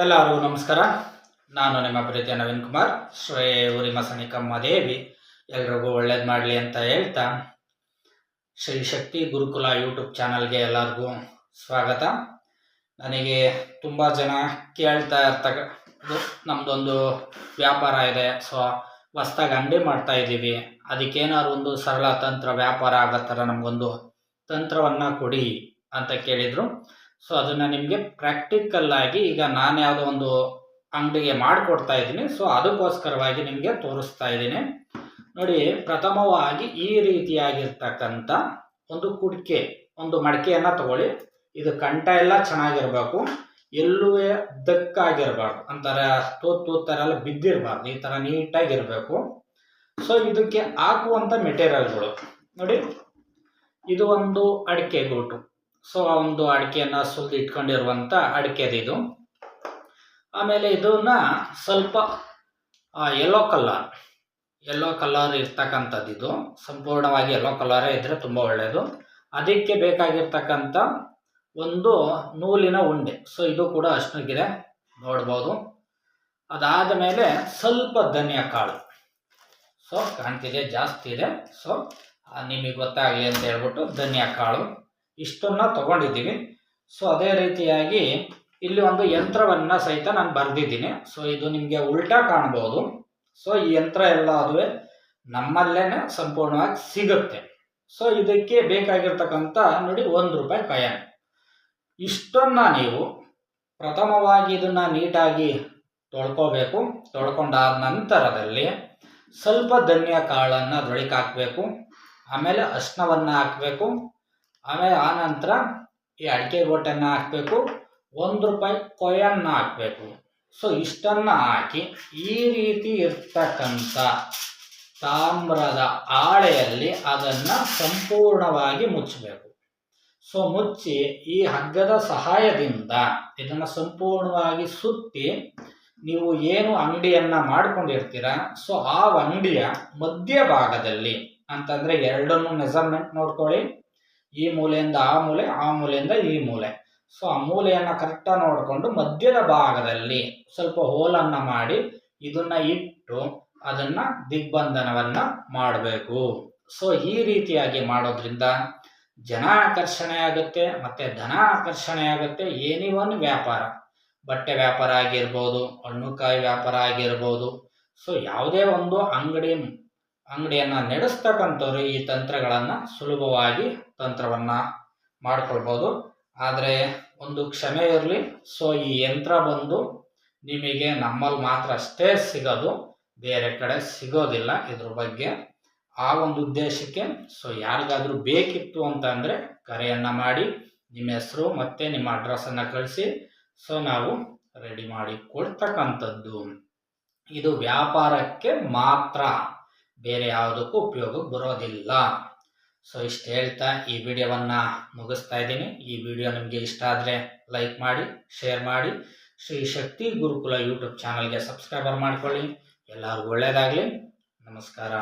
ಎಲ್ಲರಿಗೂ ನಮಸ್ಕಾರ. ನಾನು ನಿಮ್ಮ ಪ್ರೀತಿಯ ನವೀನ್ ಕುಮಾರ್. ಶ್ರೀ ಉರಿಮಸಣಿಕಮ್ಮ ದೇವಿ ಎಲ್ರಿಗೂ ಒಳ್ಳೇದು ಮಾಡಲಿ ಅಂತ ಹೇಳ್ತಾ, ಶ್ರೀ ಶಕ್ತಿ ಗುರುಕುಲ ಯೂಟ್ಯೂಬ್ ಚಾನಲ್ಗೆ ಎಲ್ಲರಿಗೂ ಸ್ವಾಗತ. ನನಗೆ ತುಂಬ ಜನ ಕೇಳ್ತಾ ಇರ್ತಕ್ಕಂಥದ್ದು, ನಮ್ಮದೊಂದು ವ್ಯಾಪಾರ ಇದೆ, ಸೊ ಹೊಸ್ದಾಗಿ ಅಂಗಡಿ ಮಾಡ್ತಾ ಇದ್ದೀವಿ, ಅದಕ್ಕೇನಾದ್ರು ಒಂದು ಸರಳ ತಂತ್ರ ವ್ಯಾಪಾರ ಆಗೋ ಥರ ನಮಗೊಂದು ತಂತ್ರವನ್ನು ಕೊಡಿ ಅಂತ ಕೇಳಿದರು. ಸೊ ಅದನ್ನು ನಿಮಗೆ ಪ್ರಾಕ್ಟಿಕಲ್ ಆಗಿ ಈಗ ನಾನು ಯಾವುದೋ ಒಂದು ಅಂಗಡಿಗೆ ಮಾಡಿಕೊಡ್ತಾ ಇದ್ದೀನಿ, ಸೊ ಅದಕ್ಕೋಸ್ಕರವಾಗಿ ನಿಮಗೆ ತೋರಿಸ್ತಾ ಇದ್ದೀನಿ. ನೋಡಿ, ಪ್ರಥಮವಾಗಿ ಈ ರೀತಿಯಾಗಿರ್ತಕ್ಕಂಥ ಒಂದು ಕುಡಿಕೆ, ಒಂದು ಮಡಿಕೆಯನ್ನು ತಗೊಳ್ಳಿ. ಇದು ಕಂಠ ಎಲ್ಲ ಚೆನ್ನಾಗಿರ್ಬೇಕು, ಎಲ್ಲೂ ದಕ್ಕಾಗಿರಬಾರ್ದು, ಒಂಥರ ತೂತರ ಎಲ್ಲ ಬಿದ್ದಿರಬಾರ್ದು, ಈ ಥರ ನೀಟಾಗಿರಬೇಕು. ಸೊ ಇದಕ್ಕೆ ಹಾಕುವಂಥ ಮೆಟೀರಿಯಲ್ಗಳು ನೋಡಿ, ಇದು ಒಂದು ಅಡಿಕೆ ಗೋಟು. ಸೊ ಆ ಒಂದು ಅಡಿಕೆಯನ್ನು ಸುಲಿದು ಇಟ್ಕೊಂಡಿರುವಂಥ ಅಡಿಕೆದಿದು. ಆಮೇಲೆ ಇದನ್ನ ಸ್ವಲ್ಪ ಯೆಲ್ಲೋ ಕಲರ್ ಇರ್ತಕ್ಕಂಥದ್ದು, ಇದು ಸಂಪೂರ್ಣವಾಗಿ ಯೆಲ್ಲೋ ಕಲರೇ ಇದ್ದರೆ ತುಂಬ ಒಳ್ಳೆಯದು. ಅದಕ್ಕೆ ಬೇಕಾಗಿರ್ತಕ್ಕಂಥ ಒಂದು ನೂಲಿನ ಉಂಡೆ, ಸೊ ಇದು ಕೂಡ ಅಷ್ಟಕ್ಕಿದೆ ನೋಡ್ಬೋದು. ಅದಾದ ಮೇಲೆ ಸ್ವಲ್ಪ ಧನಿಯಾ ಕಾಳು, ಸೊ ಕಾಣ್ತಿದೆ ಜಾಸ್ತಿ ಇದೆ, ಸೊ ನಿಮಗೆ ಗೊತ್ತಾಗಲಿ ಅಂತ ಹೇಳ್ಬಿಟ್ಟು ಧನಿಯಾ ಕಾಳು ಇಷ್ಟನ್ನು ತಗೊಂಡಿದ್ದೀವಿ. ಸೊ ಅದೇ ರೀತಿಯಾಗಿ ಇಲ್ಲಿ ಒಂದು ಯಂತ್ರವನ್ನು ಸಹಿತ ನಾನು ಬರೆದಿದ್ದೀನಿ. ಸೊ ಇದು ನಿಮಗೆ ಉಲ್ಟಾ ಕಾಣ್ಬೋದು. ಸೊ ಈ ಯಂತ್ರ ಎಲ್ಲ ಅದುವೇ ನಮ್ಮಲ್ಲೇ ಸಂಪೂರ್ಣವಾಗಿ ಸಿಗುತ್ತೆ. ಸೊ ಇದಕ್ಕೆ ಬೇಕಾಗಿರ್ತಕ್ಕಂಥ ನೋಡಿ, ₹1 ಕಾಯಿನ್. ಇಷ್ಟನ್ನು ನೀವು ಪ್ರಥಮವಾಗಿ ಇದನ್ನು ನೀಟಾಗಿ ತೊಳ್ಕೋಬೇಕು. ತೊಳ್ಕೊಂಡಾದ ನಂತರದಲ್ಲಿ ಸ್ವಲ್ಪ ಧನಿಯಾ ಕಾಳನ್ನು ಅದರೊಳಗೆ ಹಾಕಬೇಕು. ಆಮೇಲೆ ಅರಿಶಿನವನ್ನು ಹಾಕಬೇಕು. ಆಮೇಲೆ ಆನಂತರ ಈ ಅಡಿಕೆ ಗೋಟನ್ನು ಹಾಕಬೇಕು, ₹1 ಕಾಯಿನ್ನ ಹಾಕಬೇಕು. ಸೊ ಇಷ್ಟನ್ನು ಹಾಕಿ ಈ ರೀತಿ ಇರ್ತಕ್ಕಂಥ ತಾಮ್ರದ ಹಾಳೆಯಲ್ಲಿ ಅದನ್ನು ಸಂಪೂರ್ಣವಾಗಿ ಮುಚ್ಚಬೇಕು. ಸೊ ಮುಚ್ಚಿ ಈ ಹಗ್ಗದ ಸಹಾಯದಿಂದ ಇದನ್ನು ಸಂಪೂರ್ಣವಾಗಿ ಸುತ್ತಿ, ನೀವು ಏನು ಅಂಗಡಿಯನ್ನು ಮಾಡ್ಕೊಂಡಿರ್ತೀರ, ಸೊ ಆ ಅಂಗಡಿಯ ಮಧ್ಯಭಾಗದಲ್ಲಿ, ಅಂತಂದರೆ ಎರಡನ್ನು ಮೆಜರ್ಮೆಂಟ್ ನೋಡ್ಕೊಳ್ಳಿ, ಈ ಮೂಲೆಯಿಂದ ಆ ಮೂಲೆ, ಆ ಮೂಲೆಯಿಂದ ಈ ಮೂಲೆ. ಸೊ ಆ ಮೂಲೆಯನ್ನು ಕರೆಕ್ಟಾಗಿ ನೋಡಿಕೊಂಡು ಮಧ್ಯದ ಭಾಗದಲ್ಲಿ ಸ್ವಲ್ಪ ಹೋಲನ್ನು ಮಾಡಿ ಇದನ್ನು ಇಟ್ಟು ಅದನ್ನು ದಿಗ್ಬಂಧನವನ್ನು ಮಾಡಬೇಕು. ಸೊ ಈ ರೀತಿಯಾಗಿ ಮಾಡೋದ್ರಿಂದ ಜನ ಆಕರ್ಷಣೆ ಆಗುತ್ತೆ, ಮತ್ತು ಧನ ಆಕರ್ಷಣೆ ಆಗುತ್ತೆ. ಏನಿವನ್ ವ್ಯಾಪಾರ, ಬಟ್ಟೆ ವ್ಯಾಪಾರ ಆಗಿರ್ಬೋದು, ಹಣ್ಣುಕಾಯಿ ವ್ಯಾಪಾರ ಆಗಿರ್ಬೋದು, ಸೊ ಯಾವುದೇ ಒಂದು ಅಂಗಡಿಯನ್ನು ನಡೆಸ್ತಕ್ಕಂಥವ್ರು ಈ ತಂತ್ರಗಳನ್ನು ಸುಲಭವಾಗಿ ತಂತ್ರವನ್ನು ಮಾಡ್ಕೊಳ್ಬೋದು. ಆದರೆ ಒಂದು ಕ್ಷಮೆ ಇರಲಿ, ಸೊ ಈ ಯಂತ್ರ ಬಂದು ನಿಮಗೆ ನಮ್ಮಲ್ಲಿ ಮಾತ್ರ ಅಷ್ಟೇ ಸಿಗೋದು, ಬೇರೆ ಕಡೆ ಸಿಗೋದಿಲ್ಲ. ಇದ್ರ ಬಗ್ಗೆ ಆ ಒಂದು ಉದ್ದೇಶಕ್ಕೆ ಸೊ ಯಾರಿಗಾದರೂ ಬೇಕಿತ್ತು ಅಂತ ಅಂದರೆ ಕರೆಯನ್ನು ಮಾಡಿ, ನಿಮ್ಮ ಹೆಸರು ಮತ್ತು ನಿಮ್ಮ ಅಡ್ರೆಸ್ಸನ್ನು ಕಳಿಸಿ, ಸೊ ನಾವು ರೆಡಿ ಮಾಡಿ ಕೊಡ್ತಕ್ಕಂಥದ್ದು. ಇದು ವ್ಯಾಪಾರಕ್ಕೆ ಮಾತ್ರ, ಬೇರೆ ಯಾವುದಕ್ಕೂ ಉಪಯೋಗಕ್ಕೆ ಬರೋದಿಲ್ಲ. ಸೊ ಇಷ್ಟು ಹೇಳ್ತಾ ಈ ವಿಡಿಯೋವನ್ನು ಮುಗಿಸ್ತಾ ಇದ್ದೀನಿ. ಈ ವಿಡಿಯೋ ನಿಮಗೆ ಇಷ್ಟ ಆದರೆ ಲೈಕ್ ಮಾಡಿ, ಶೇರ್ ಮಾಡಿ, ಶ್ರೀ ಶಕ್ತಿ ಗುರುಕುಲ ಯೂಟ್ಯೂಬ್ ಚಾನಲ್ಗೆ ಸಬ್ಸ್ಕ್ರೈಬರ್ ಮಾಡ್ಕೊಳ್ಳಿ. ಎಲ್ಲರಿಗೂ ಒಳ್ಳೆಯದಾಗಲಿ. ನಮಸ್ಕಾರ.